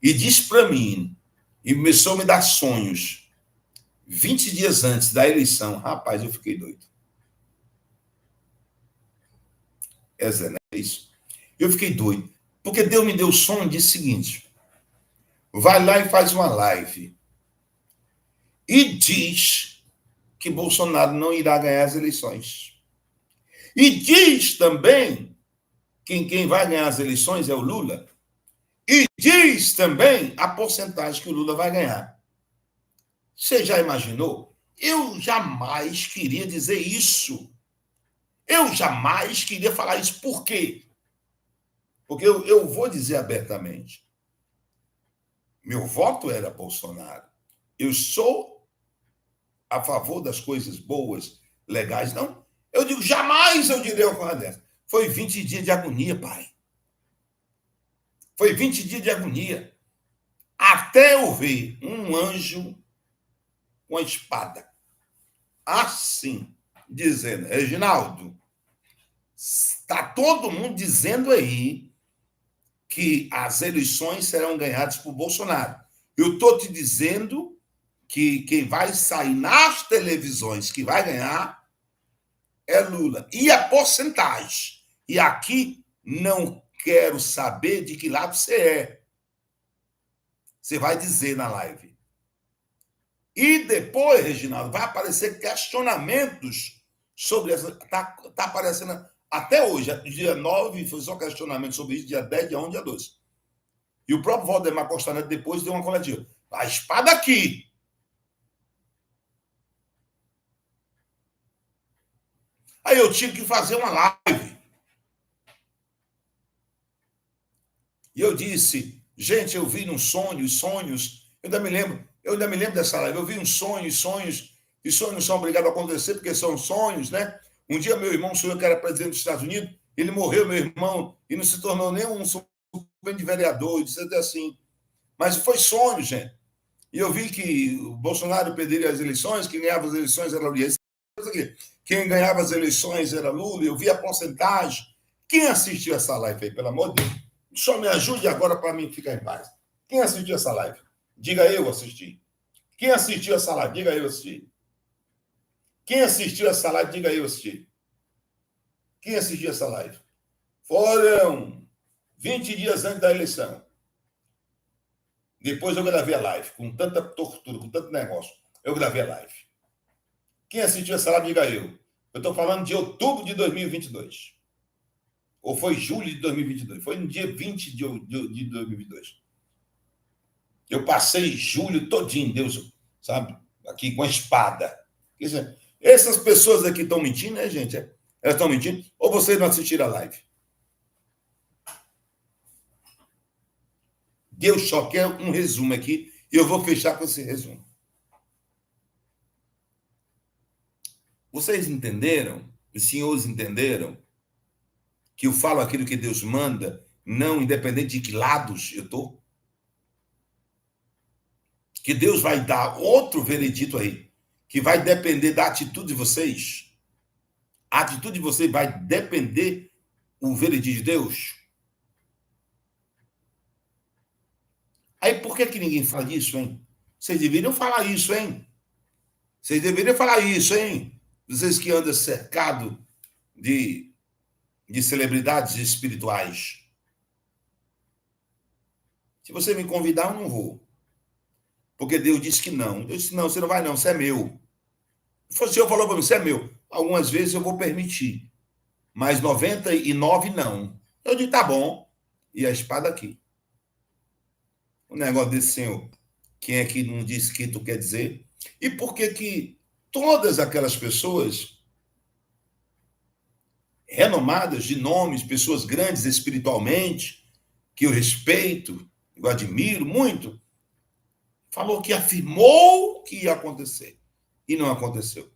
e disse para mim, e começou a me dar sonhos, 20 dias antes da eleição, rapaz, eu fiquei doido. É Zé, não é isso? Eu fiquei doido. Porque Deus me deu o sonho e disse o seguinte: vai lá e faz uma live. E diz que Bolsonaro não irá ganhar as eleições. E diz também que quem vai ganhar as eleições é o Lula. E diz também a porcentagem que o Lula vai ganhar. Você já imaginou? Eu jamais queria dizer isso. Eu jamais queria falar isso. Por quê? Porque eu vou dizer abertamente. Meu voto era Bolsonaro. Eu sou a favor das coisas boas, legais. Não, eu digo, jamais eu direi uma coisa dessa. Foi 20 dias de agonia, pai. Foi 20 dias de agonia. Até eu ver um anjo com a espada. Assim, dizendo, Reginaldo, está todo mundo dizendo aí que as eleições serão ganhadas por Bolsonaro. Eu estou te dizendo que quem vai sair nas televisões que vai ganhar é Lula. E a porcentagem? E aqui não quero saber de que lado você é. Você vai dizer na live. E depois, Reginaldo, vai aparecer questionamentos sobre essa. Está aparecendo até hoje, dia 9, foi só questionamento sobre isso, dia 10, dia 11, dia 12. E o próprio Valdemar Costa Neto depois deu uma coletiva. A espada aqui. Aí eu tive que fazer uma live. E eu disse, gente, eu vi nos sonhos, eu ainda me lembro dessa live, eu vi uns sonhos, e sonhos não são obrigados a acontecer, porque são sonhos, né? Um dia meu irmão sonhou que era presidente dos Estados Unidos, ele morreu, meu irmão, e não se tornou nem um de vereador, e disse assim. Mas foi sonho, gente. E eu vi que o Bolsonaro perderia as eleições, quem ganhava as eleições era Lula. Quem ganhava as eleições era Lula, eu vi a porcentagem. Quem assistiu essa live aí, pelo amor de Deus? Só me ajude agora para mim ficar em paz. Quem assistiu essa live? Diga eu assisti. Quem assistiu essa live? Diga eu assisti. Quem assistiu essa live? Diga eu assisti. Quem assistiu essa live? Foram 20 dias antes da eleição. Depois eu gravei a live, com tanta tortura, com tanto negócio. Eu gravei a live. Quem assistiu essa live, diga eu. Eu estou falando de outubro de 2022. Ou foi julho de 2022? Foi no dia 20 de 2022. Eu passei julho todinho, Deus, sabe? Aqui com a espada. Essas pessoas aqui estão mentindo, né, gente? Elas estão mentindo? Ou vocês não assistiram a live? Deus só quer um resumo aqui e eu vou fechar com esse resumo. Vocês entenderam? Os senhores entenderam? Que eu falo aquilo que Deus manda, não independente de que lados eu estou? Que Deus vai dar outro veredito aí, que vai depender da atitude de vocês. A atitude de vocês vai depender do veredito de Deus. Aí por que ninguém fala disso, hein? Vocês deveriam falar isso, hein? Vocês deveriam falar isso, hein? Vocês que andam cercados de celebridades espirituais. Se você me convidar, eu não vou. Porque Deus disse que não. Eu disse, não, você não vai não, você é meu. O Senhor falou para mim, você é meu. Algumas vezes eu vou permitir, mas 99 não. Eu digo, tá bom. E a espada aqui. O negócio desse Senhor, quem é que não disse que tu quer dizer? E por que todas aquelas pessoas renomadas de nomes, pessoas grandes espiritualmente, que eu respeito, eu admiro muito, falou que afirmou que ia acontecer. E não aconteceu.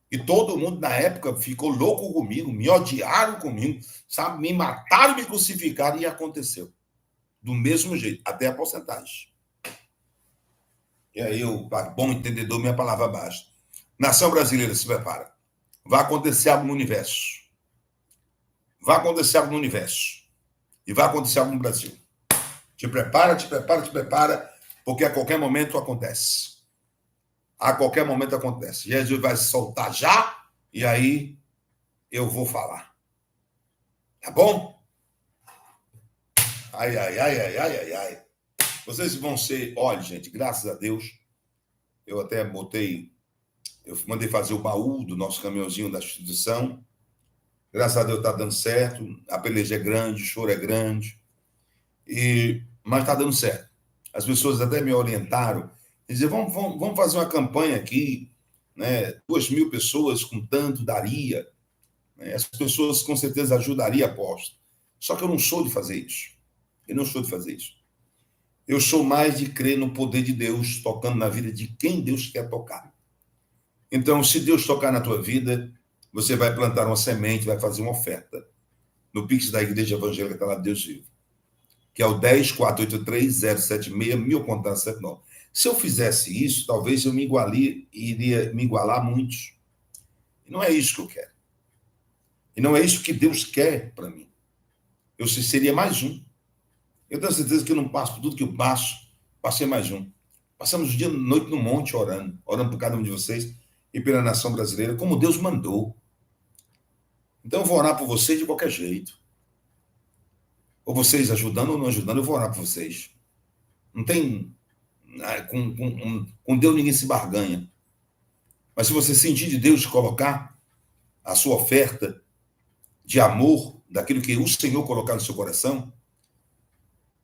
E todo mundo, na época, ficou louco comigo, me odiaram comigo, sabe? Me mataram, me crucificaram, e aconteceu. Do mesmo jeito, até a porcentagem. E aí, eu, bom entendedor, minha palavra basta. Nação brasileira, se prepara. Vai acontecer algo no universo. Vai acontecer algo no universo. E vai acontecer algo no Brasil. Te prepara, te prepara, te prepara, porque a qualquer momento acontece. A qualquer momento acontece. Jesus vai soltar já, e aí eu vou falar. Tá bom? Ai, ai, ai, ai, ai, ai, ai. Vocês vão ser... Olha, gente, graças a Deus, eu até botei... Eu mandei fazer o baú do nosso caminhãozinho da instituição. Graças a Deus está dando certo. A peleja é grande, o choro é grande. Mas está dando certo. As pessoas até me orientaram. Dizer, vamos fazer uma campanha aqui, né? 2.000 pessoas com tanto daria. Né? As pessoas com certeza ajudariam, aposto. Só que eu não sou de fazer isso. Eu não sou de fazer isso. Eu sou mais de crer no poder de Deus tocando na vida de quem Deus quer tocar. Então, se Deus tocar na tua vida, você vai plantar uma semente, vai fazer uma oferta. No Pix da Igreja Evangélica está lá Deus Vivo, que é o 10-483-076, meu contato 79. Se eu fizesse isso, talvez eu iria me igualar a muitos. E não é isso que eu quero. E não é isso que Deus quer para mim. Eu seria mais um. Eu tenho certeza que eu não passo por tudo que eu passo, passei mais um. Passamos o dia e noite no monte orando por cada um de vocês e pela nação brasileira, como Deus mandou. Então eu vou orar por vocês de qualquer jeito. Ou vocês ajudando ou não ajudando, eu vou orar por vocês. Não tem... Com Deus ninguém se barganha. Mas se você sentir de Deus colocar a sua oferta de amor, daquilo que o Senhor colocar no seu coração,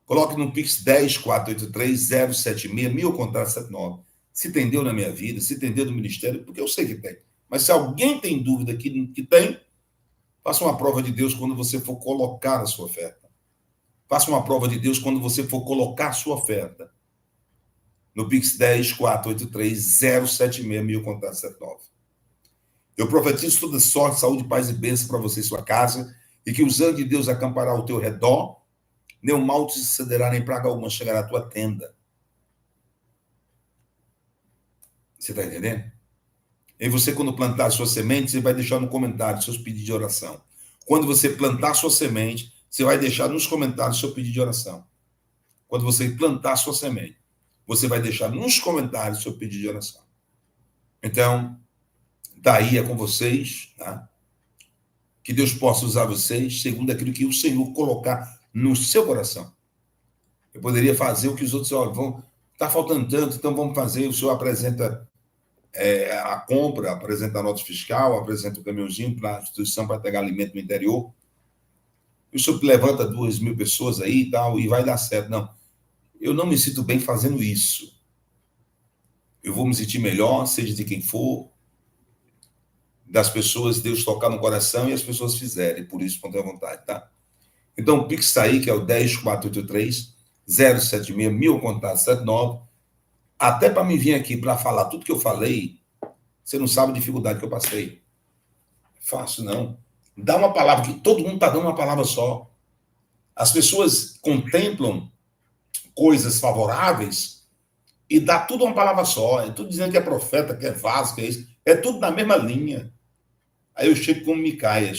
coloque no Pix 10-483-076, meu contato 79. Se tem Deus na minha vida, se tem Deus no ministério, porque eu sei que tem. Mas se alguém tem dúvida que tem, faça uma prova de Deus quando você for colocar a sua oferta. Faça uma prova de Deus quando você for colocar a sua oferta. No Pix 10-483-076, meu contato 79. Eu profetizo toda sorte, saúde, paz e bênção para você e sua casa, e que os anjos de Deus acamparão ao teu redor, nenhum mal te sucederá, nem praga alguma chegará à tua tenda. Você está entendendo? E você, quando plantar a sua semente, você vai deixar no comentário seus pedidos de oração. Quando você plantar a sua semente, você vai deixar nos comentários seu pedido de oração. Quando você plantar a sua semente, você vai deixar nos comentários seu pedido de oração. Então, daí é com vocês, tá? Que Deus possa usar vocês segundo aquilo que o Senhor colocar no seu coração. Eu poderia fazer o que os outros, olha, está faltando tanto, então vamos fazer. O Senhor apresenta a compra, apresenta a nota fiscal, apresenta o caminhãozinho para a instituição para pegar alimento no interior. E o Senhor levanta 2.000 pessoas aí e tal, e vai dar certo. Não, eu não me sinto bem fazendo isso. Eu vou me sentir melhor, seja de quem for, das pessoas, Deus tocar no coração e as pessoas fizerem, por isso, espontânea vontade, tá? Então, o Pix está aí, que é o 10-483-076, meu contato 79. Até para me vir aqui para falar tudo que eu falei, você não sabe a dificuldade que eu passei. Fácil, não. Dá uma palavra, que todo mundo está dando uma palavra só. As pessoas contemplam coisas favoráveis e dá tudo uma palavra só. É tudo dizendo que é profeta, que é vaso, que é isso. É tudo na mesma linha. Aí eu chego com Micaia,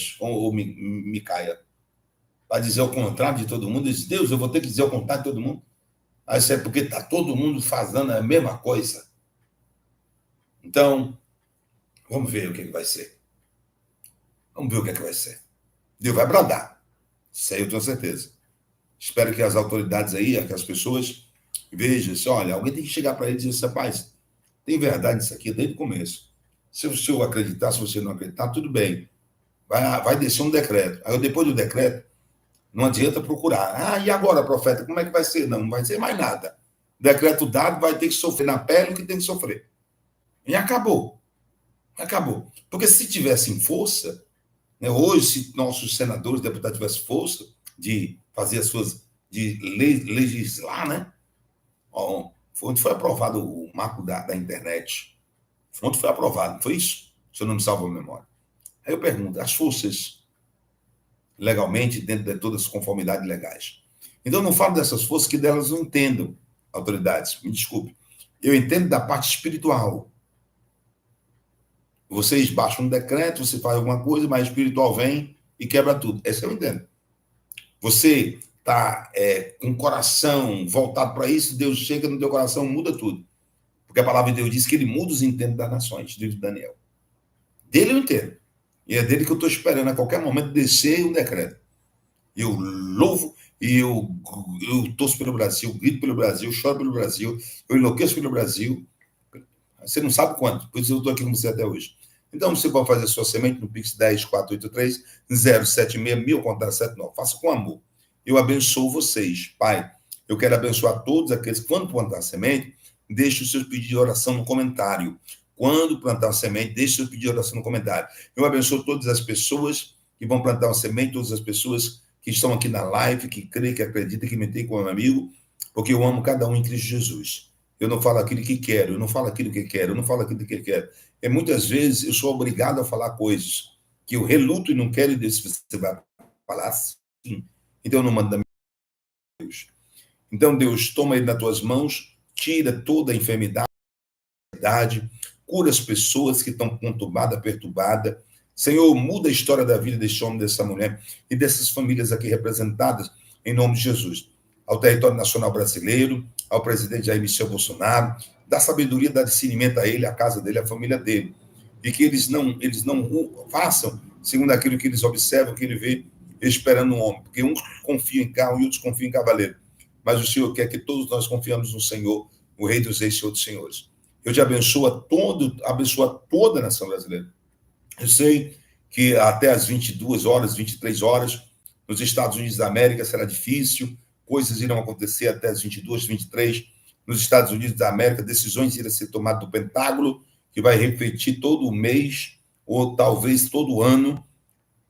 para dizer ao contrário de todo mundo. Eu disse, Deus, eu vou ter que dizer ao contrário de todo mundo. Aí isso é porque está todo mundo fazendo a mesma coisa. Então, vamos ver o que vai ser. Vamos ver o que vai ser. Deus vai bradar. Isso aí eu tenho certeza. Espero que as autoridades aí, que as pessoas vejam assim, olha, alguém tem que chegar para ele e dizer assim, rapaz, tem verdade nisso aqui desde o começo. Se o senhor acreditar, se você não acreditar, tudo bem. Vai descer um decreto. Aí depois do decreto, não adianta procurar. E agora, profeta, como é que vai ser? Não vai ser mais nada. Decreto dado, vai ter que sofrer na pele o que tem que sofrer. E acabou. Acabou. Porque se tivessem força, né, hoje, se nossos senadores, deputados tivessem força de fazer de legislar, né? Onde foi aprovado o marco da internet. Onde foi aprovado, não foi isso? Se eu não me salvo a memória. Aí eu pergunto, as forças legalmente, dentro de todas as conformidades legais. Então, eu não falo dessas forças que delas não entendam, autoridades, me desculpe. Eu entendo da parte espiritual. Vocês baixam um decreto, você faz alguma coisa, mas o espiritual vem e quebra tudo. Essa eu entendo. Você está com o coração voltado para isso, Deus chega no teu coração, muda tudo. Porque a palavra de Deus diz que ele muda os intentos das nações, livro de Daniel. Dele eu entendo. E é dele que eu estou esperando a qualquer momento descer um decreto. Eu louvo e eu torço pelo Brasil, grito pelo Brasil, choro pelo Brasil, eu enlouqueço pelo Brasil. Você não sabe quanto, por isso eu estou aqui com você até hoje. Então, você pode fazer sua semente no Pix 10.483.076.1000, contar 79. Faça com amor. Eu abençoo vocês, Pai. Eu quero abençoar todos aqueles que, quando plantar semente, deixe os seus pedidos de oração no comentário. Quando plantar uma semente, deixe o seu pedido de oração no comentário. Eu abençoo todas as pessoas que vão plantar uma semente, todas as pessoas que estão aqui na live, que creem, que acreditam, que me têm como amigo, porque eu amo cada um em Cristo Jesus. Eu não falo aquilo que quero, eu não falo aquilo que quero, eu não falo aquilo que quero. Muitas vezes eu sou obrigado a falar coisas que eu reluto e não quero, e Deus, você vai falar assim. Então eu não mando da minha Deus. Então, Deus, toma ele nas tuas mãos, tira toda a enfermidade, cura as pessoas que estão conturbadas, perturbadas. Senhor, muda a história da vida deste homem, dessa mulher e dessas famílias aqui representadas, em nome de Jesus. Ao território nacional brasileiro, ao presidente Jair Michel Bolsonaro, dá sabedoria, dá discernimento a ele, a casa dele, a família dele. E que eles não façam segundo aquilo que eles observam, que ele vê, esperando um homem. Porque uns confiam em carro e outros confiam em cavaleiro. Mas o Senhor quer que todos nós confiamos no Senhor, o Rei dos Reis, Senhor dos Senhores. Eu te abençoo abençoa toda a nação brasileira. Eu sei que até as 22 horas, 23 horas, nos Estados Unidos da América será difícil, coisas irão acontecer até as 22, 23. Nos Estados Unidos da América, decisões irão ser tomadas do Pentágono, que vai refletir todo o mês, ou talvez todo o ano,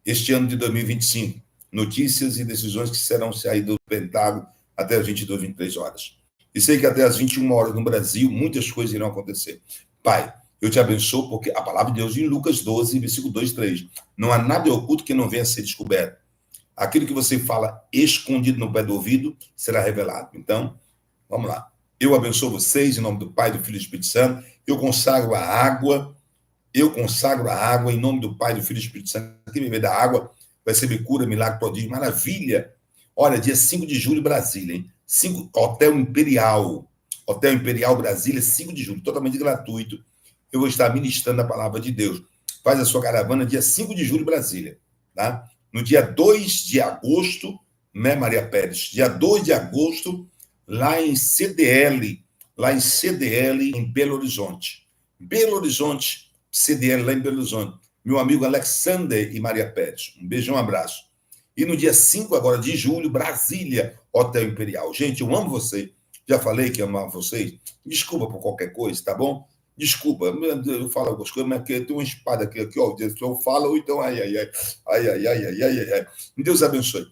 este ano de 2025. Notícias e decisões que serão saídas do Pentágono até as 22, 23 horas. E sei que até as 21 horas no Brasil, muitas coisas irão acontecer. Pai, eu te abençoo, porque a palavra de Deus em Lucas 12, versículo 2, 3. Não há nada oculto que não venha a ser descoberto. Aquilo que você fala escondido no pé do ouvido será revelado. Então, vamos lá. Eu abençoo vocês em nome do Pai, do Filho e do Espírito Santo. Eu consagro a água em nome do Pai, do Filho e do Espírito Santo. Quem beber da água vai receber cura, milagre, prodígio, maravilha. Olha, dia 5 de julho, Brasília, hein? Hotel Imperial Brasília, 5 de julho, totalmente gratuito. Eu vou estar ministrando a palavra de Deus. Faz a sua caravana dia 5 de julho, Brasília, tá? No dia 2 de agosto, né, Maria Pérez? Dia 2 de agosto, lá em CDL, em Belo Horizonte. Belo Horizonte, CDL, lá em Belo Horizonte. Meu amigo Alexander e Maria Pérez. Um beijão, um abraço. E no dia 5 agora de julho, Brasília, Hotel Imperial. Gente, eu amo vocês. Já falei que amava vocês. Desculpa por qualquer coisa, tá bom? Desculpa, eu falo algumas coisas, mas tem uma espada aqui, ó. Eu falo, ou então, ai. Deus abençoe.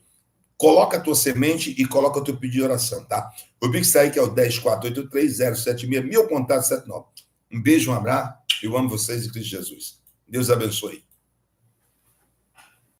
Coloca a tua semente e coloca o teu pedido de oração, tá? O Pix aí que é o 10.483.076.1000, contato 79. Um beijo, um abraço. Eu amo vocês e Cristo Jesus. Deus abençoe.